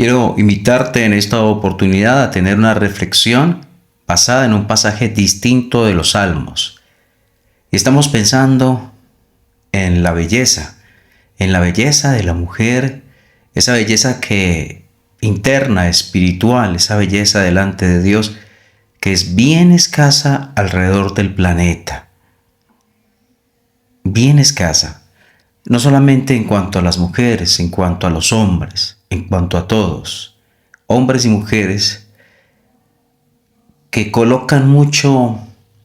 Quiero invitarte en esta oportunidad a tener una reflexión basada en un pasaje distinto de los Salmos. Y estamos pensando en la belleza de la mujer, esa belleza que interna, espiritual, esa belleza delante de Dios que es bien escasa alrededor del planeta. Bien escasa. No solamente en cuanto a las mujeres, en cuanto a los hombres, en cuanto a todos, hombres y mujeres que colocan mucho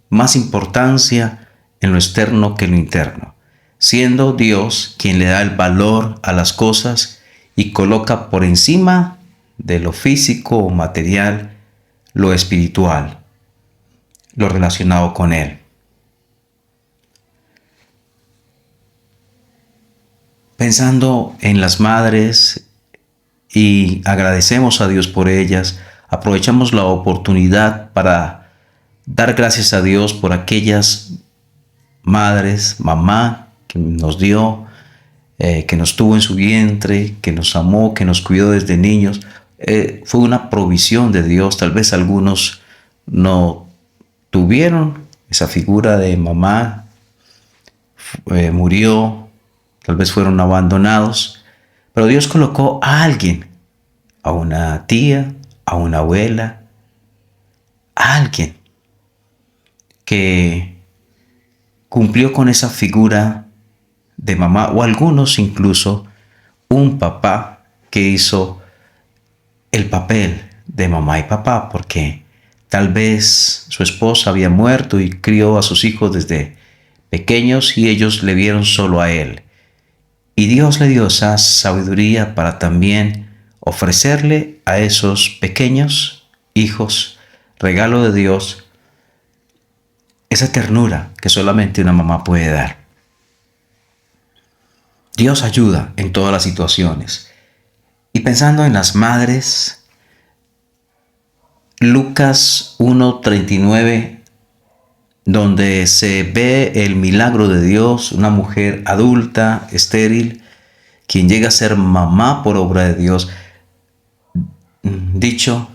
más importancia en lo externo que en lo interno, siendo Dios quien le da el valor a las cosas y coloca por encima de lo físico o material lo espiritual, lo relacionado con Él. Pensando en las madres y agradecemos a Dios por ellas, aprovechamos la oportunidad para dar gracias a Dios por aquellas madres, mamá que nos dio, que nos tuvo en su vientre, que nos amó, que nos cuidó desde niños. Fue una provisión de Dios. Tal vez algunos no tuvieron esa figura de mamá, murió. Tal vez fueron abandonados, pero Dios colocó a alguien, a una tía, a una abuela, a alguien que cumplió con esa figura de mamá, o algunos incluso un papá que hizo el papel de mamá y papá, porque tal vez su esposa había muerto y crió a sus hijos desde pequeños y ellos le vieron solo a él. Y Dios le dio esa sabiduría para también ofrecerle a esos pequeños hijos, regalo de Dios, esa ternura que solamente una mamá puede dar. Dios ayuda en todas las situaciones. Y pensando en las madres, Lucas 1:39, donde se ve el milagro de Dios, una mujer adulta, estéril, quien llega a ser mamá por obra de Dios. Dicho,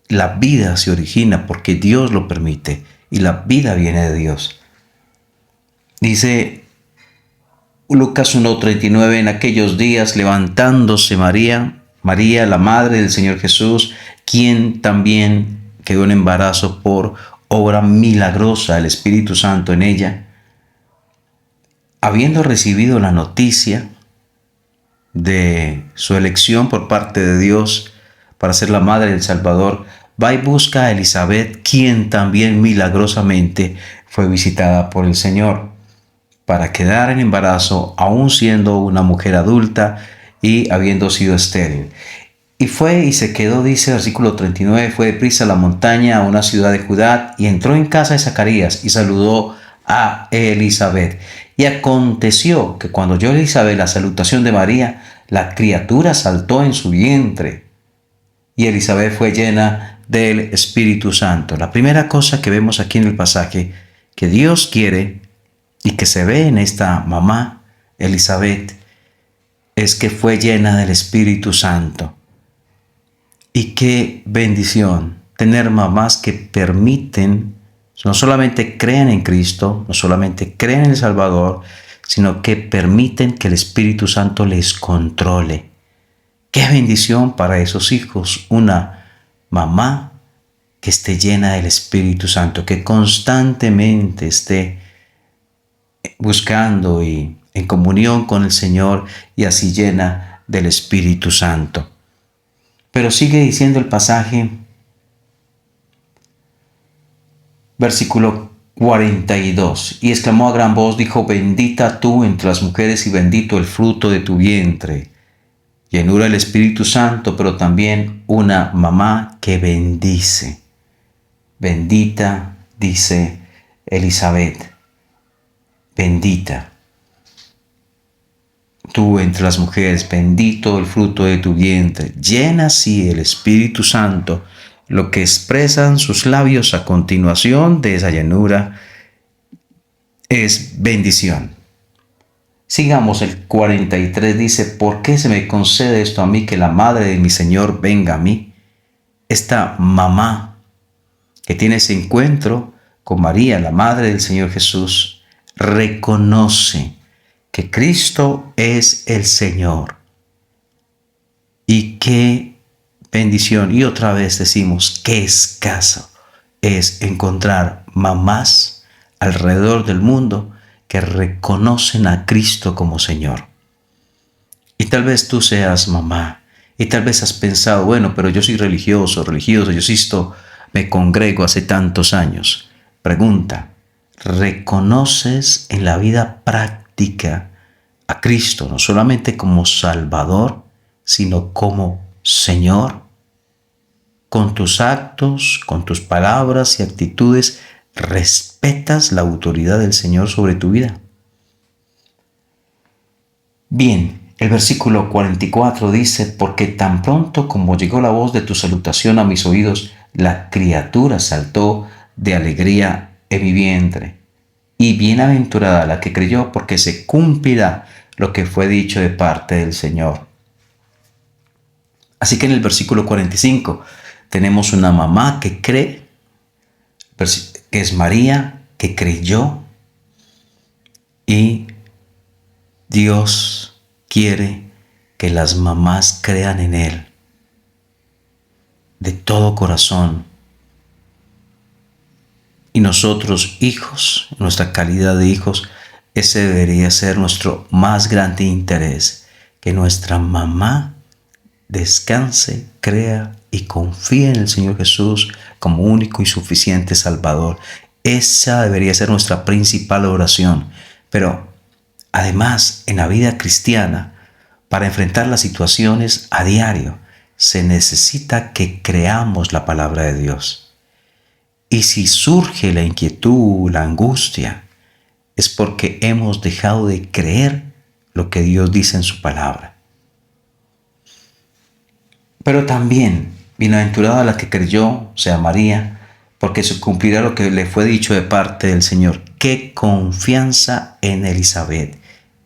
la vida se origina porque Dios lo permite y la vida viene de Dios. Dice Lucas 1:39, en aquellos días levantándose María, la madre del Señor Jesús, quien también quedó en embarazo por obra milagrosa del Espíritu Santo en ella, habiendo recibido la noticia de su elección por parte de Dios para ser la madre del Salvador, va y busca a Elizabeth, quien también milagrosamente fue visitada por el Señor, para quedar en embarazo, aún siendo una mujer adulta y habiendo sido estéril. Y fue y se quedó, dice el versículo 39, fue deprisa a la montaña, a una ciudad de Judá, y entró en casa de Zacarías y saludó a Elizabeth. Y aconteció que cuando oyó Elizabeth la salutación de María, la criatura saltó en su vientre. Y Elizabeth fue llena del Espíritu Santo. La primera cosa que vemos aquí en el pasaje, que Dios quiere y que se ve en esta mamá, Elizabeth, es que fue llena del Espíritu Santo. Y qué bendición tener mamás que permiten, no solamente creen en Cristo, no solamente creen en el Salvador, sino que permiten que el Espíritu Santo les controle. Qué bendición para esos hijos, una mamá que esté llena del Espíritu Santo, que constantemente esté buscando y en comunión con el Señor y así llena del Espíritu Santo. Pero sigue diciendo el pasaje, versículo 42, y exclamó a gran voz, dijo, bendita tú entre las mujeres y bendito el fruto de tu vientre. Llenura del Espíritu Santo, pero también una mamá que bendice. Bendita, dice Elizabeth, bendita. Tú entre las mujeres, bendito el fruto de tu vientre. Llena así el Espíritu Santo, lo que expresan sus labios a continuación de esa llenura es bendición. Sigamos, el 43 dice, ¿por qué se me concede esto a mí, que la madre de mi Señor venga a mí? Esta mamá que tiene ese encuentro con María, la madre del Señor Jesús, reconoce que Cristo es el Señor. Y qué bendición. Y otra vez decimos, qué escaso es encontrar mamás alrededor del mundo que reconocen a Cristo como Señor. Y tal vez tú seas mamá y tal vez has pensado, bueno, pero yo soy religioso, yo asisto, me congrego hace tantos años. Pregunta, ¿reconoces en la vida práctica a Cristo no solamente como Salvador, sino como Señor? Con tus actos, con tus palabras y actitudes, ¿respetas la autoridad del Señor sobre tu vida? Bien, el versículo 44 dice, porque tan pronto como llegó la voz de tu salutación a mis oídos, la criatura saltó de alegría en mi vientre. Y bienaventurada la que creyó, porque se cumplirá lo que fue dicho de parte del Señor. Así que en el versículo 45 tenemos una mamá que cree, que es María, que creyó, y Dios quiere que las mamás crean en Él de todo corazón. Y nosotros, hijos, nuestra calidad de hijos, ese debería ser nuestro más grande interés, que nuestra mamá descanse, crea y confíe en el Señor Jesús como único y suficiente Salvador. Esa debería ser nuestra principal oración. Pero además, en la vida cristiana, para enfrentar las situaciones a diario, se necesita que creamos la palabra de Dios. Y si surge la inquietud, la angustia, es porque hemos dejado de creer lo que Dios dice en su palabra. Pero también, bienaventurada la que creyó, o sea, María, porque se cumplirá lo que le fue dicho de parte del Señor. ¡Qué confianza en Elizabeth!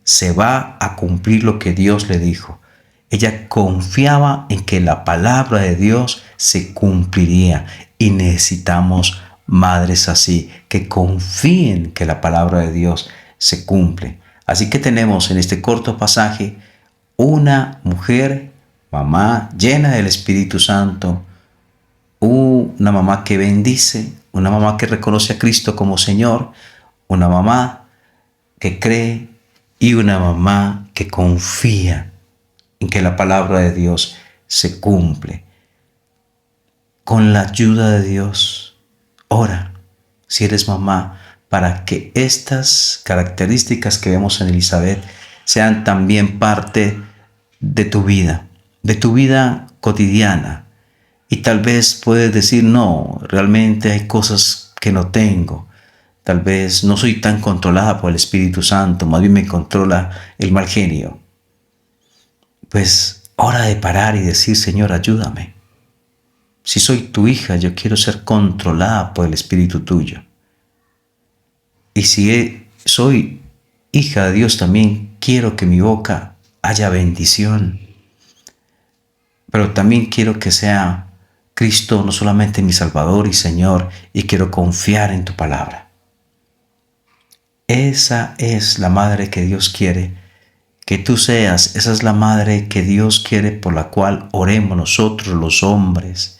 Se va a cumplir lo que Dios le dijo. Ella confiaba en que la palabra de Dios se cumpliría, y necesitamos madres así, que confíen que la palabra de Dios se cumple. Así que tenemos en este corto pasaje una mujer, mamá llena del Espíritu Santo, una mamá que bendice, una mamá que reconoce a Cristo como Señor, una mamá que cree y una mamá que confía en que la palabra de Dios se cumple. Con la ayuda de Dios, ora, si eres mamá, para que estas características que vemos en Elizabeth sean también parte de tu vida cotidiana. Y tal vez puedes decir, no, realmente hay cosas que no tengo. Tal vez no soy tan controlada por el Espíritu Santo, más bien me controla el mal genio. Pues hora de parar y decir, Señor, ayúdame. Si soy tu hija, yo quiero ser controlada por el Espíritu tuyo. Y si soy hija de Dios, también quiero que mi boca haya bendición. Pero también quiero que sea Cristo no solamente mi Salvador y Señor, y quiero confiar en tu palabra. Esa es la madre que Dios quiere que tú seas. Esa es la madre que Dios quiere, por la cual oremos nosotros los hombres,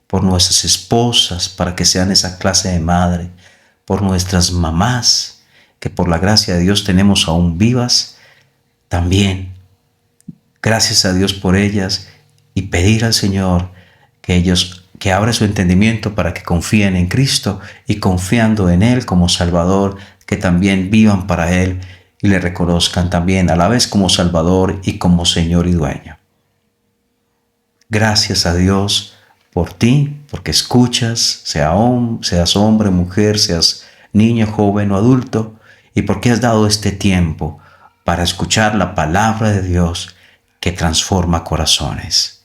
por nuestras esposas, para que sean esa clase de madre, por nuestras mamás, que por la gracia de Dios tenemos aún vivas, también. Gracias a Dios por ellas, y pedir al Señor que abra su entendimiento para que confíen en Cristo, y confiando en Él como Salvador, que también vivan para Él y le reconozcan también a la vez como Salvador y como Señor y Dueño. Gracias a Dios por ti, porque escuchas, seas hombre, mujer, seas niño, joven o adulto, y porque has dado este tiempo para escuchar la palabra de Dios que transforma corazones.